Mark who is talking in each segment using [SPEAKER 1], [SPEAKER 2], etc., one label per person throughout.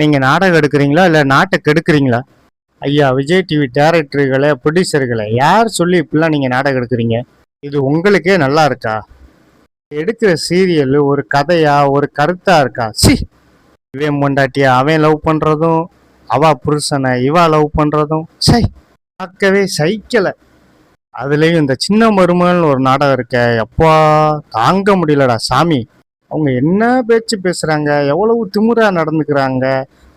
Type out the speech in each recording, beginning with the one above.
[SPEAKER 1] நீங்கள் நாடகம் எடுக்கிறீங்களா இல்லை நாட்டை கெடுக்கிறீங்களா? ஐயா விஜய் டிவி டேரக்டர்களை ப்ரொடியூசர்களை யார் சொல்லி இப்படிலாம் நீங்கள் நாடகம் எடுக்கிறீங்க? இது உங்களுக்கே நல்லா இருக்கா? எடுக்கிற சீரியல் ஒரு கதையா ஒரு கருத்தா இருக்கா? சி, இவன் பொண்டாட்டியா அவன் லவ் பண்ணுறதும், அவ புருஷனை இவா லவ் பண்ணுறதும், சை, பார்க்கவே சைக்கலை. அதுலேயும் இந்த சின்ன மருமகன் ஒரு நாடகம் இருக்க, எப்பா தாங்க முடியலடா சாமி. அவங்க என்ன பேச்சு பேசுகிறாங்க, எவ்வளவு திமிரா நடந்துக்கிறாங்க,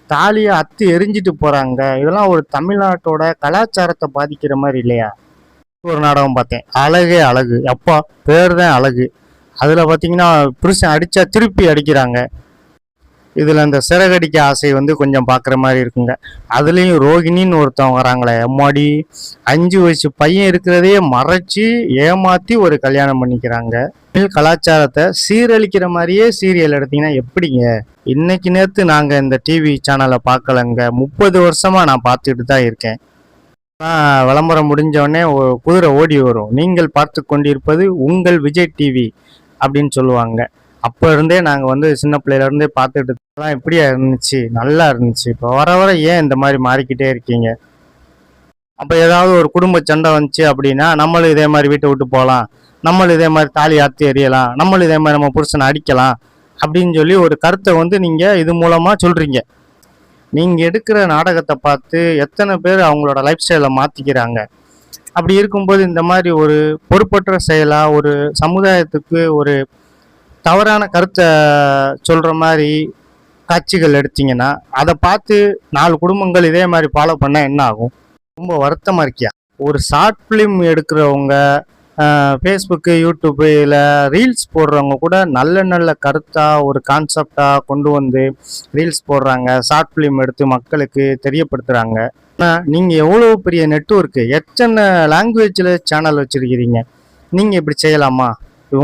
[SPEAKER 1] தாலியை அத்து எரிஞ்சிட்டு போகிறாங்க. இதெல்லாம் ஒரு தமிழ்நாட்டோட கலாச்சாரத்தை பாதிக்கிற மாதிரி இல்லையா? ஒரு நாடகம் பார்த்தேன், அழகே அழகு. எப்பா பேர் தான் அழகு. அதில் பார்த்தீங்கன்னா புருஷன் அடித்தா திருப்பி அடிக்கிறாங்க. இதில் அந்த சிறகடிக்க ஆசை கொஞ்சம் பார்க்குற மாதிரி இருக்குங்க. அதுலேயும் ரோகிணின்னு ஒருத்தவங்க வராங்களே, எம்மாடி 5 வயசு பையன் இருக்கிறதையே மறைச்சி ஏமாற்றி ஒரு கல்யாணம் பண்ணிக்கிறாங்க. தமிழ் கலாச்சாரத்தை சீரழிக்கிற மாதிரியே சீரியல் எடுத்தீங்கன்னா எப்படிங்க? இன்னைக்கு நேற்று நாங்கள் இந்த டிவி சேனலை பார்க்கலங்க, 30 வருஷமாக நான் பார்த்துட்டு தான் இருக்கேன். விளம்பரம் முடிஞ்சோடனே குதிரை ஓடி வரும், நீங்கள் பார்த்து கொண்டிருப்பது உங்கள் விஜய் டிவி அப்படின்னு சொல்லுவாங்க. அப்போ இருந்தே நாங்கள் சின்ன பிள்ளையிலேருந்தே பார்த்துட்டு தான் இப்படியா இருந்துச்சு, நல்லா இருந்துச்சு. இப்போ வர வர ஏன் இந்த மாதிரி மாறிக்கிட்டே இருக்கீங்க? அப்போ ஏதாவது ஒரு குடும்ப சண்டை வந்துச்சு அப்படின்னா நம்மளும் இதே மாதிரி வீட்டை விட்டு போகலாம், நம்மளும் இதே மாதிரி தாலி ஆற்றி எறியலாம், நம்மளும் இதே மாதிரி நம்ம புருஷனை அடிக்கலாம் அப்படின்னு சொல்லி ஒரு கருத்தை நீங்கள் இது மூலமாக சொல்கிறீங்க. நீங்கள் எடுக்கிற நாடகத்தை பார்த்து எத்தனை பேர் அவங்களோட லைஃப் ஸ்டைலை மாற்றிக்கிறாங்க. அப்படி இருக்கும்போது இந்த மாதிரி ஒரு பொறுப்பற்ற செயலாக ஒரு சமுதாயத்துக்கு ஒரு தவறான கருத்தை சொல்கிற மாதிரி காட்சிகள் எடுத்தீங்கன்னா அதை பார்த்து 4 குடும்பங்கள் இதே மாதிரி ஃபாலோ பண்ணால் என்ன ஆகும்? ரொம்ப வருத்தமாக இருக்கியா? ஒரு ஷார்ட் ஃபிலிம் எடுக்கிறவங்க, ஃபேஸ்புக்கு யூடியூப்பு இல்லை ரீல்ஸ் போடுறவங்க கூட நல்ல நல்ல கருத்தாக ஒரு கான்செப்டாக கொண்டு ரீல்ஸ் போடுறாங்க, ஷார்ட் ஃபிலிம் எடுத்து மக்களுக்கு தெரியப்படுத்துகிறாங்க. ஆனால் நீங்கள் எவ்வளோ பெரிய நெட்வொர்க்கு, எத்தனை லாங்குவேஜில் சேனல் வச்சுருக்கிறீங்க, நீங்கள் இப்படி செய்யலாமா?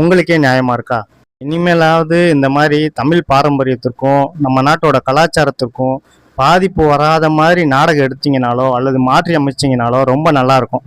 [SPEAKER 1] உங்களுக்கே நியாயமாக இருக்கா? இனிமேலாவது இந்த மாதிரி தமிழ் பாரம்பரியத்திற்கும் நம்ம நாட்டோட கலாச்சாரத்திற்கும் பாதிப்பு வராத மாதிரி நாடகம் எடுத்தீங்கனாலோ அல்லது மாற்றி அமைச்சிங்கனாலோ ரொம்ப நல்லாயிருக்கும்.